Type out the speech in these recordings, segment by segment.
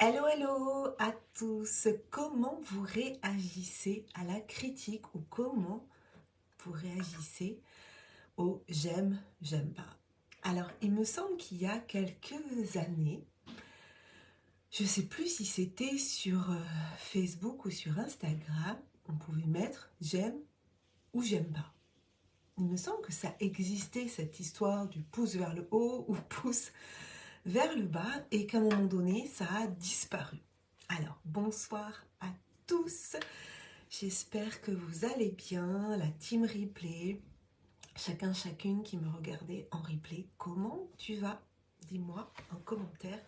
Hello, hello à tous. Comment vous réagissez à la critique ou comment vous réagissez au j'aime pas? Alors, il me semble qu'il y a quelques années, je sais plus si c'était sur Facebook ou sur Instagram, on pouvait mettre j'aime ou j'aime pas. Il me semble que ça existait, cette histoire du pouce vers le haut ou pouce vers le bas et qu'à un moment donné, ça a disparu. Alors, bonsoir à tous. J'espère que vous allez bien, la team replay, chacune qui me regardait en replay. Comment tu vas? Dis-moi en commentaire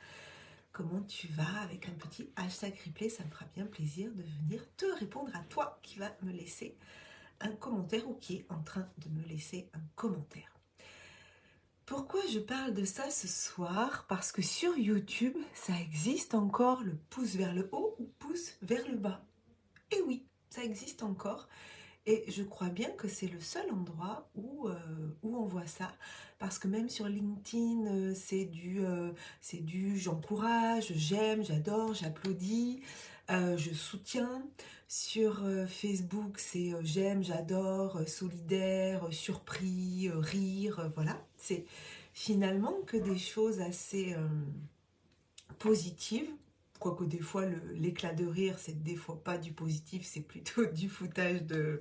comment tu vas avec un petit hashtag replay. Ça me fera bien plaisir de venir te répondre à toi qui va me laisser un commentaire ou qui est en train de me laisser un commentaire. Pourquoi je parle de ça ce soir? Parce que sur YouTube, ça existe encore le pouce vers le haut ou pouce vers le bas. Et oui, ça existe encore. Et je crois bien que c'est le seul endroit où on voit ça. Parce que même sur LinkedIn, c'est du j'encourage, j'aime, j'adore, j'applaudis, je soutiens. Sur Facebook, c'est j'aime, j'adore, solidaire, surpris, rire, voilà. C'est finalement que des choses assez positives. Quoique des fois, l'éclat de rire, c'est des fois pas du positif, c'est plutôt du foutage de...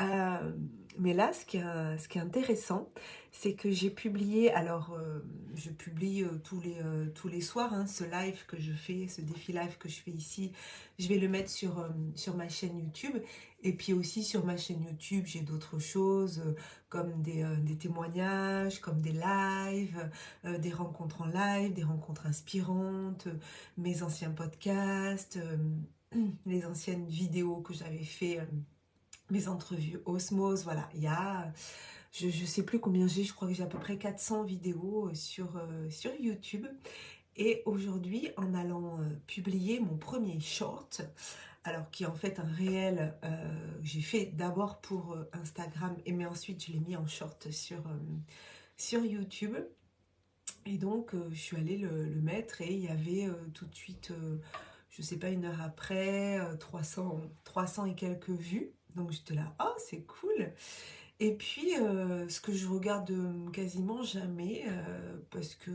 Euh, mais là, ce qui est intéressant, c'est que j'ai publié, alors je publie tous les soirs, hein, ce live que je fais, ce défi live que je fais ici, je vais le mettre sur ma chaîne YouTube. Et puis aussi sur ma chaîne YouTube, j'ai d'autres choses comme des témoignages, comme des lives, des rencontres en live, des rencontres inspirantes, mes anciens podcasts, les anciennes vidéos que j'avais fait. Mes entrevues Osmose, voilà, il y a, je ne sais plus combien j'ai, je crois que j'ai à peu près 400 vidéos sur YouTube. Et aujourd'hui, en allant publier mon premier short, alors qui est en fait un réel, j'ai fait d'abord pour Instagram, mais ensuite je l'ai mis en short sur YouTube. Et donc, je suis allée le mettre et il y avait tout de suite, je sais pas, une heure après, 300 et quelques vues. Donc j'étais là, oh c'est cool. Et puis ce que je regarde quasiment jamais parce que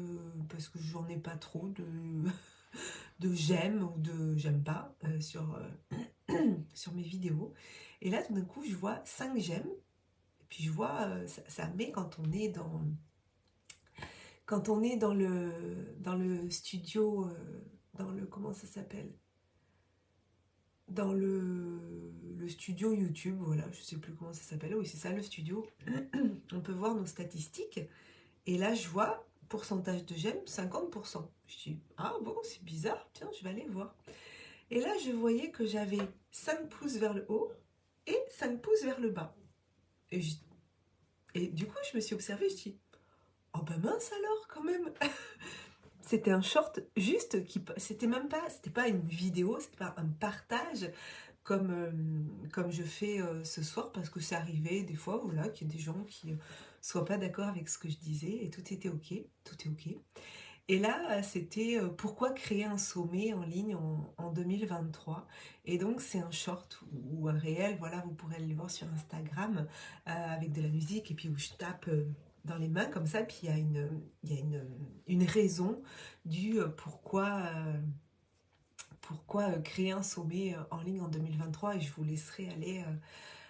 j'en ai pas trop de j'aime ou de j'aime pas sur mes vidéos. Et là tout d'un coup je vois 5 j'aime. Et puis je vois, ça met quand on est dans le studio, dans le, comment ça s'appelle? Dans le studio YouTube, voilà, je sais plus comment ça s'appelle, oui c'est ça le studio, on peut voir nos statistiques, et là je vois, pourcentage de j'aime, 50%. Je dis, ah bon, c'est bizarre, tiens, je vais aller voir. Et là je voyais que j'avais 5 pouces vers le haut et 5 pouces vers le bas. Et, et du coup je me suis observée, je dis, oh ben mince alors quand même. C'était un short juste qui, c'était pas une vidéo, c'était pas un partage comme je fais ce soir parce que c'est arrivé des fois, voilà, qu'il y a des gens qui soient pas d'accord avec ce que je disais et tout était ok, tout est ok. Et là, c'était pourquoi créer un sommet en ligne en 2023. Et donc, c'est un short ou un réel, voilà, vous pourrez aller le voir sur Instagram avec de la musique et puis où je tape dans les mains comme ça. Puis il y a une raison du pourquoi créer un sommet en ligne en 2023. Et je vous laisserai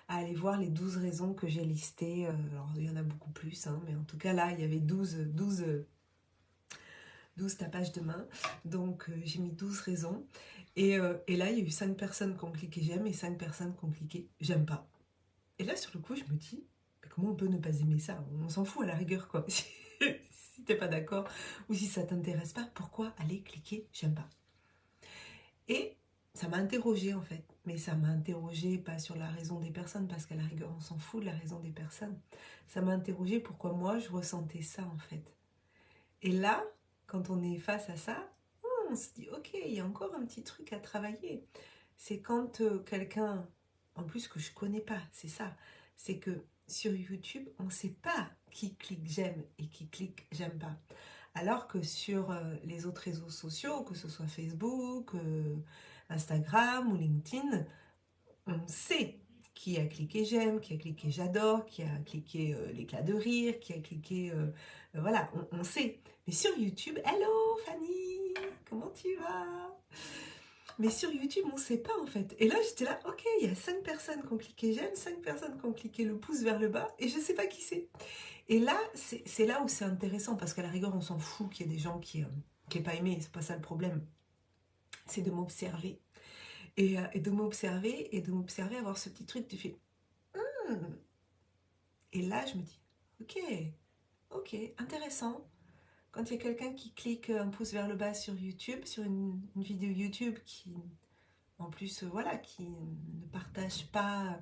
à aller voir les 12 raisons que j'ai listées. Alors, il y en a beaucoup plus, hein, mais en tout cas, là, il y avait 12 tapages de main. Donc j'ai mis 12 raisons. Et là, il y a eu 5 personnes qui ont cliqué j'aime et 5 personnes qui ont cliqué j'aime pas. Et là, sur le coup, je me dis, mais comment on peut ne pas aimer ça? On s'en fout à la rigueur, quoi. Si t'es pas d'accord ou si ça t'intéresse pas, pourquoi aller cliquer j'aime pas? Et ça m'a interrogée en fait. Mais ça m'a interrogée pas sur la raison des personnes, parce qu'à la rigueur, on s'en fout de la raison des personnes. Ça m'a interrogée pourquoi moi je ressentais ça en fait. Et là, quand on est face à ça, on se dit, ok, il y a encore un petit truc à travailler. C'est quand quelqu'un, en plus que je connais pas, c'est ça, c'est que sur YouTube, on ne sait pas qui clique j'aime et qui clique j'aime pas. Alors que sur les autres réseaux sociaux, que ce soit Facebook, Instagram ou LinkedIn, on sait qui a cliqué j'aime, qui a cliqué j'adore, qui a cliqué l'éclat de rire, qui a cliqué... voilà, on sait. Mais sur YouTube, hello Fanny, comment tu vas? Mais sur YouTube, on ne sait pas en fait. Et là, j'étais là, ok, il y a 5 personnes qui ont cliqué j'aime, 5 personnes qui ont cliqué le pouce vers le bas, et je ne sais pas qui c'est. Et là, c'est là où c'est intéressant, parce qu'à la rigueur, on s'en fout qu'il y ait des gens qui n'aient pas aimé, c'est pas ça le problème. C'est de m'observer. Et de m'observer avoir ce petit truc, tu fais, hmm. Et là, je me dis, ok, ok, intéressant. Quand il y a quelqu'un qui clique un pouce vers le bas sur YouTube, sur une vidéo YouTube qui, en plus, voilà, qui ne partage pas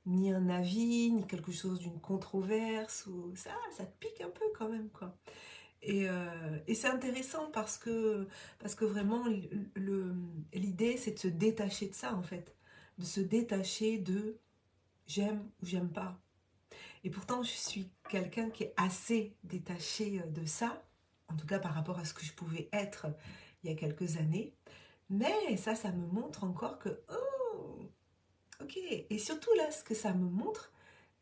ni un avis, ni quelque chose d'une controverse, ou ça te pique un peu quand même, quoi. Et c'est intéressant parce que vraiment, l'idée, c'est de se détacher de ça, en fait. De se détacher de j'aime ou j'aime pas. Et pourtant, je suis quelqu'un qui est assez détaché de ça, en tout cas par rapport à ce que je pouvais être il y a quelques années. Mais ça me montre encore que, oh, ok. Et surtout là, ce que ça me montre,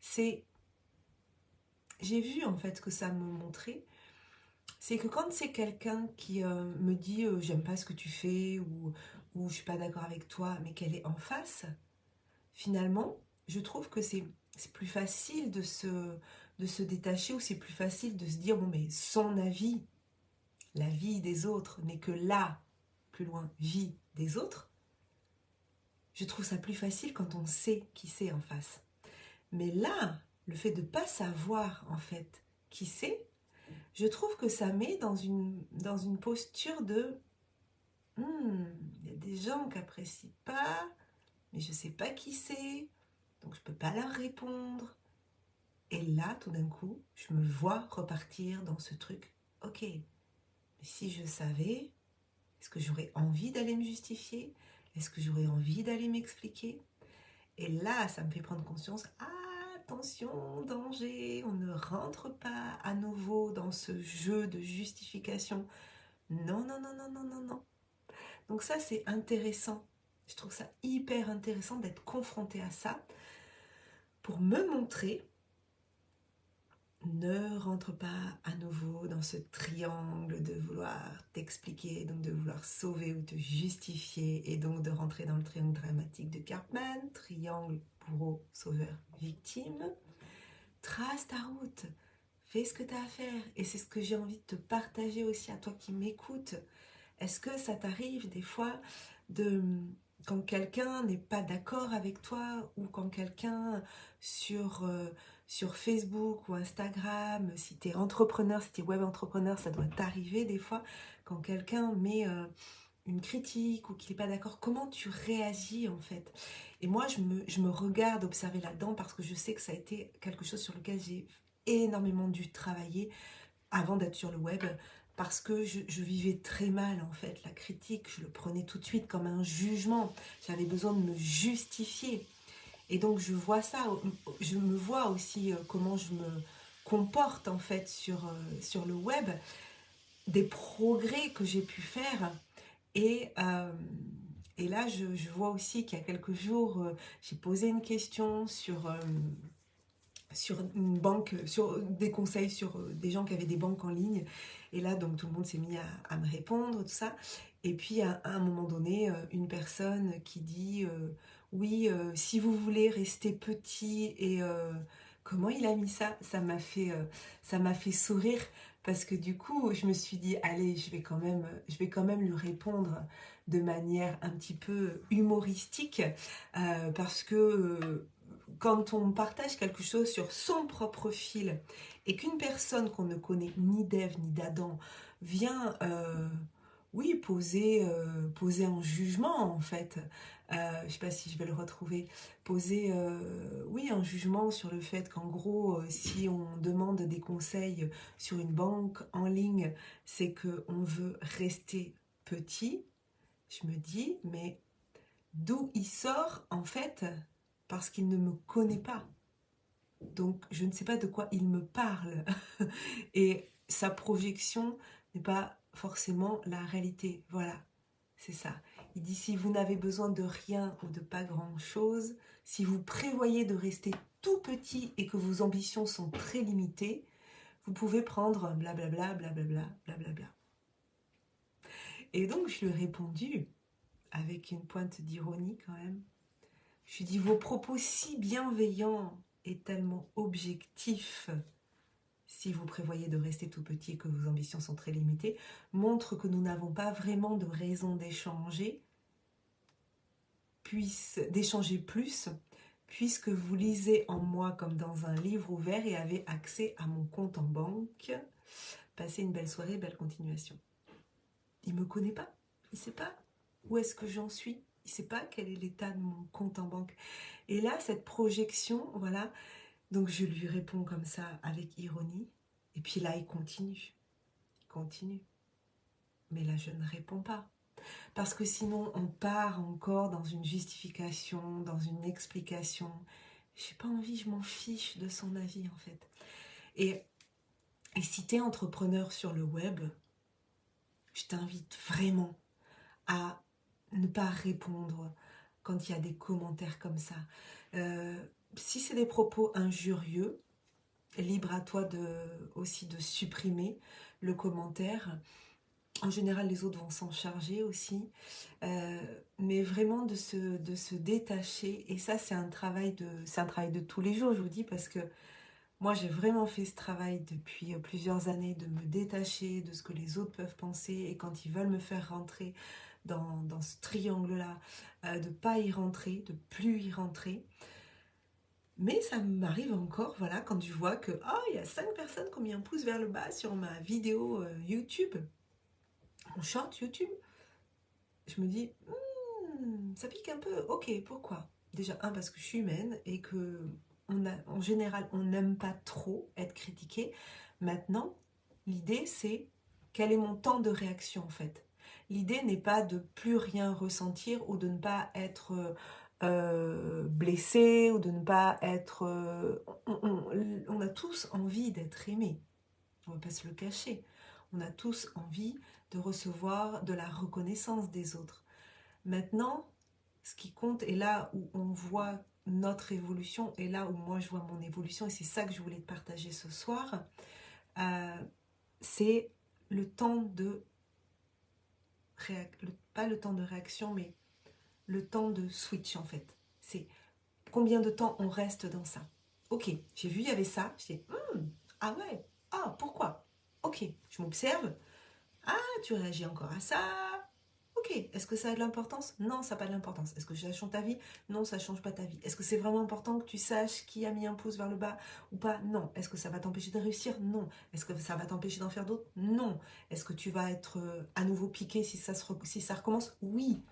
c'est, j'ai vu en fait ce que ça me montrait, c'est que quand c'est quelqu'un qui me dit j'aime pas ce que tu fais ou je suis pas d'accord avec toi, mais qu'elle est en face, finalement, je trouve que c'est plus facile de se détacher ou c'est plus facile de se dire bon mais son avis, la vie des autres n'est que là, plus loin, vie des autres. Je trouve ça plus facile quand on sait qui c'est en face. Mais là, le fait de ne pas savoir en fait qui c'est, je trouve que ça met dans une posture de il y a des gens qui n'apprécient pas, mais je ne sais pas qui c'est, donc je ne peux pas leur répondre. Et là, tout d'un coup, je me vois repartir dans ce truc. Ok, mais si je savais, est-ce que j'aurais envie d'aller me justifier? Est-ce que j'aurais envie d'aller m'expliquer? Et là, ça me fait prendre conscience, attention, danger, on ne rentre pas à nouveau dans ce jeu de justification. Non, non, non, non, non, non, non. Donc ça, c'est intéressant. Je trouve ça hyper intéressant d'être confrontée à ça pour me montrer, ne rentre pas à nouveau dans ce triangle de vouloir t'expliquer, donc de vouloir sauver ou te justifier, et donc de rentrer dans le triangle dramatique de Cartman, triangle bourreau, sauveur, victime. Trace ta route, fais ce que tu as à faire, et c'est ce que j'ai envie de te partager aussi à toi qui m'écoutes. Est-ce que ça t'arrive des fois de, quand quelqu'un n'est pas d'accord avec toi, ou quand quelqu'un sur Facebook ou Instagram, si tu es entrepreneur, si tu es web entrepreneur, ça doit t'arriver des fois, quand quelqu'un met une critique ou qu'il n'est pas d'accord, comment tu réagis en fait? Et moi, je me regarde observer là-dedans parce que je sais que ça a été quelque chose sur lequel j'ai énormément dû travailler avant d'être sur le web, parce que je vivais très mal en fait la critique, je le prenais tout de suite comme un jugement, j'avais besoin de me justifier. Et donc je vois ça, je me vois aussi comment je me comporte en fait sur le web, des progrès que j'ai pu faire. Et, euh, et là, je vois aussi qu'il y a quelques jours, j'ai posé une question sur une banque, sur des conseils sur des gens qui avaient des banques en ligne. Et là, donc tout le monde s'est mis à me répondre, tout ça. Et puis à un moment donné, une personne qui dit oui, si vous voulez rester petit et comment il a mis ça, ça m'a fait sourire parce que du coup, je me suis dit allez, je vais quand même lui répondre de manière un petit peu humoristique parce que quand on partage quelque chose sur son propre fil et qu'une personne qu'on ne connaît ni d'Ève ni d'Adam vient oui, poser un jugement en fait, je ne sais pas si je vais le retrouver, poser oui, un jugement sur le fait qu'en gros, si on demande des conseils sur une banque en ligne, c'est qu'on veut rester petit, je me dis, mais d'où il sort en fait parce qu'il ne me connaît pas. Donc je ne sais pas de quoi il me parle. Et sa projection n'est pas forcément la réalité. Voilà, c'est ça. Il dit si vous n'avez besoin de rien ou de pas grand-chose, si vous prévoyez de rester tout petit et que vos ambitions sont très limitées, vous pouvez prendre blablabla, blablabla, blablabla. Et donc je lui ai répondu avec une pointe d'ironie quand même. Je lui ai dit vos propos si bienveillants et tellement objectifs, si vous prévoyez de rester tout petit et que vos ambitions sont très limitées, montrent que nous n'avons pas vraiment de raison d'échanger plus, puisque vous lisez en moi comme dans un livre ouvert et avez accès à mon compte en banque. Passez une belle soirée, belle continuation. Il ne me connaît pas, il ne sait pas où est-ce que j'en suis, il ne sait pas quel est l'état de mon compte en banque. Et là, cette projection, voilà, donc je lui réponds comme ça avec ironie, et puis là, il continue. Mais là, je ne réponds pas. Parce que sinon, on part encore dans une justification, dans une explication. Je n'ai pas envie, je m'en fiche de son avis, en fait. Et si tu es entrepreneur sur le web, je t'invite vraiment à ne pas répondre quand il y a des commentaires comme ça. Si c'est des propos injurieux, libre à toi aussi de supprimer le commentaire. En général, les autres vont s'en charger aussi. Mais vraiment de se détacher. Et ça, c'est un travail de tous les jours, je vous dis, parce que moi, j'ai vraiment fait ce travail depuis plusieurs années de me détacher de ce que les autres peuvent penser. Et quand ils veulent me faire rentrer dans ce triangle-là, de ne pas y rentrer, de plus y rentrer. Mais ça m'arrive encore, voilà, quand je vois que il y a 5 personnes qui ont mis un pouce vers le bas sur ma vidéo YouTube, mon short YouTube. Je me dis, ça pique un peu. Ok, pourquoi? Déjà, parce que je suis humaine et que en général, on n'aime pas trop être critiqué. Maintenant, l'idée, c'est quel est mon temps de réaction, en fait. L'idée n'est pas de plus rien ressentir ou de ne pas être blessé ou de ne pas être... on a tous envie d'être aimé. On ne va pas se le cacher. On a tous envie de recevoir de la reconnaissance des autres. Maintenant, ce qui compte, et là où on voit notre évolution, et là où moi je vois mon évolution, et c'est ça que je voulais te partager ce soir, c'est le temps de pas le temps de réaction, mais le temps de switch en fait. C'est combien de temps on reste dans ça. Ok, j'ai vu, il y avait ça, je dis, ah ouais, pourquoi? Ok, je m'observe, tu réagis encore à ça. Ok, est-ce que ça a de l'importance? Non, ça n'a pas de l'importance. Est-ce que ça change ta vie? Non, ça ne change pas ta vie. Est-ce que c'est vraiment important que tu saches qui a mis un pouce vers le bas ou pas? Non. Est-ce que ça va t'empêcher de réussir? Non. Est-ce que ça va t'empêcher d'en faire d'autres? Non. Est-ce que tu vas être à nouveau piqué si ça recommence? Oui.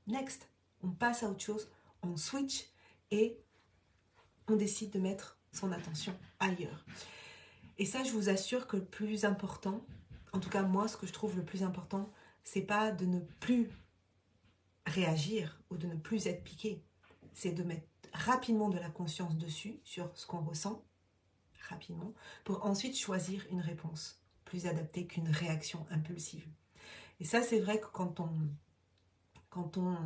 Next. On passe à autre chose, on switch et on décide de mettre son attention ailleurs. Et ça, je vous assure que le plus important, en tout cas moi, ce que je trouve le plus important, c'est pas de ne plus réagir ou de ne plus être piqué. C'est de mettre rapidement de la conscience dessus, sur ce qu'on ressent, rapidement, pour ensuite choisir une réponse plus adaptée qu'une réaction impulsive. Et ça, c'est vrai que quand on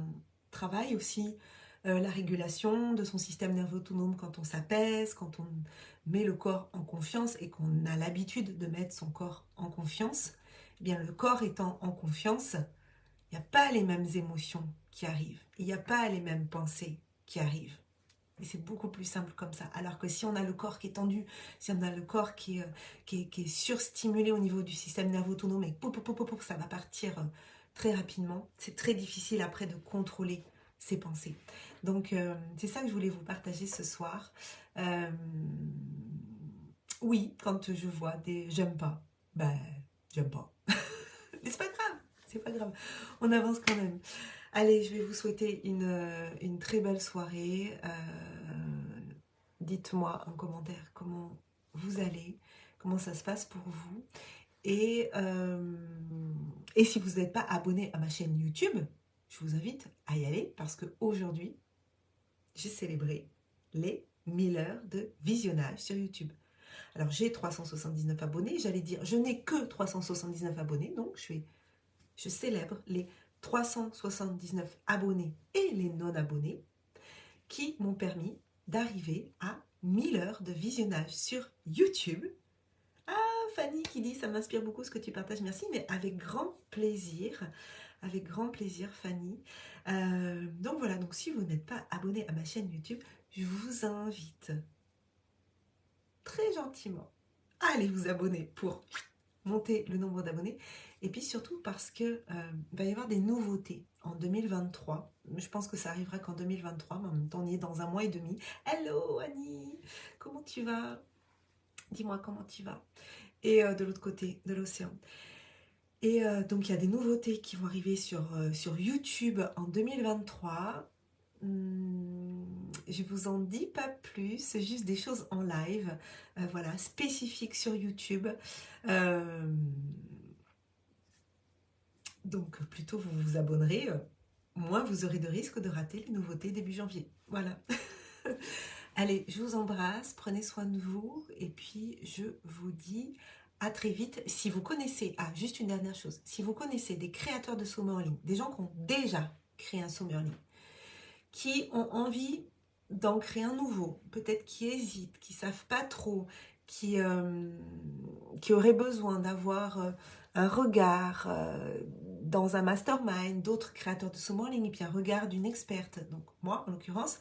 travaille aussi la régulation de son système nerveux autonome, quand on s'apaise, quand on met le corps en confiance et qu'on a l'habitude de mettre son corps en confiance, eh bien le corps étant en confiance, il n'y a pas les mêmes émotions qui arrivent, il n'y a pas les mêmes pensées qui arrivent. Et c'est beaucoup plus simple comme ça. Alors que si on a le corps qui est tendu, si on a le corps qui est surstimulé au niveau du système nerveux autonome et ça va partir très rapidement, c'est très difficile après de contrôler ses pensées. Donc c'est ça que je voulais vous partager ce soir. Oui, quand je vois des j'aime pas, j'aime pas. Mais c'est pas grave, c'est pas grave. On avance quand même. Allez, je vais vous souhaiter une très belle soirée. Dites-moi en commentaire comment vous allez, comment ça se passe pour vous. Et si vous n'êtes pas abonné à ma chaîne YouTube, je vous invite à y aller parce qu'aujourd'hui, j'ai célébré les 1000 heures de visionnage sur YouTube. Alors j'ai 379 abonnés, j'allais dire je n'ai que 379 abonnés, donc je célèbre les 379 abonnés et les non-abonnés qui m'ont permis d'arriver à 1000 heures de visionnage sur YouTube. Ah, Fanny qui dit ça m'inspire beaucoup ce que tu partages, merci, mais avec grand plaisir. Avec grand plaisir, Fanny. Donc voilà, donc si vous n'êtes pas abonné à ma chaîne YouTube, je vous invite très gentiment à aller vous abonner pour monter le nombre d'abonnés. Et puis surtout parce que va y avoir des nouveautés en 2023. Je pense que ça arrivera qu'en 2023, mais en même temps on y est dans un mois et demi. Hello Annie, comment tu vas? Dis-moi comment tu vas. Et de l'autre côté de l'océan. Et donc il y a des nouveautés qui vont arriver sur YouTube en 2023. Je vous en dis pas plus, c'est juste des choses en live, voilà, spécifiques sur YouTube. Donc plutôt vous vous abonnerez, moins vous aurez de risques de rater les nouveautés début janvier. Voilà. Allez, je vous embrasse, prenez soin de vous et puis je vous dis à très vite. Si vous connaissez, juste une dernière chose, si vous connaissez des créateurs de sommets en ligne, des gens qui ont déjà créé un sommet en ligne, qui ont envie d'en créer un nouveau, peut-être qui hésitent, qui ne savent pas trop, qui auraient besoin d'avoir un regard dans un mastermind, d'autres créateurs de sommets en ligne, et puis un regard d'une experte. Donc moi, en l'occurrence,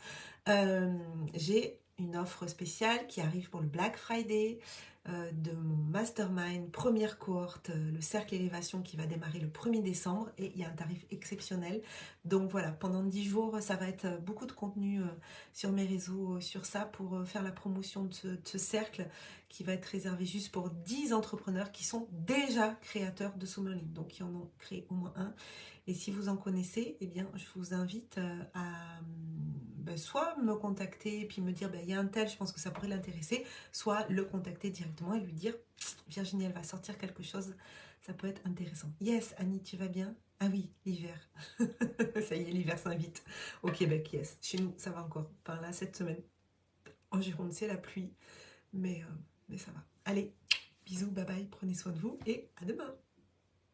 j'ai une offre spéciale qui arrive pour le Black Friday de mon mastermind, première cohorte, le cercle élévation qui va démarrer le 1er décembre et il y a un tarif exceptionnel. Donc voilà, pendant 10 jours, ça va être beaucoup de contenu sur mes réseaux sur ça pour faire la promotion de ce cercle qui va être réservé juste pour 10 entrepreneurs qui sont déjà créateurs de sommets en ligne, donc qui en ont créé au moins un. Et si vous en connaissez, eh bien, je vous invite à soit me contacter et puis me dire, il y a un tel, je pense que ça pourrait l'intéresser, soit le contacter directement et lui dire, Virginie, elle va sortir quelque chose, ça peut être intéressant. Yes, Annie, tu vas bien? Ah oui, l'hiver. Ça y est, l'hiver s'invite. Au Québec, yes. Chez nous, ça va encore. Enfin là, cette semaine, en Gironde, c'est la pluie, mais ça va. Allez, bisous, bye bye, prenez soin de vous et à demain.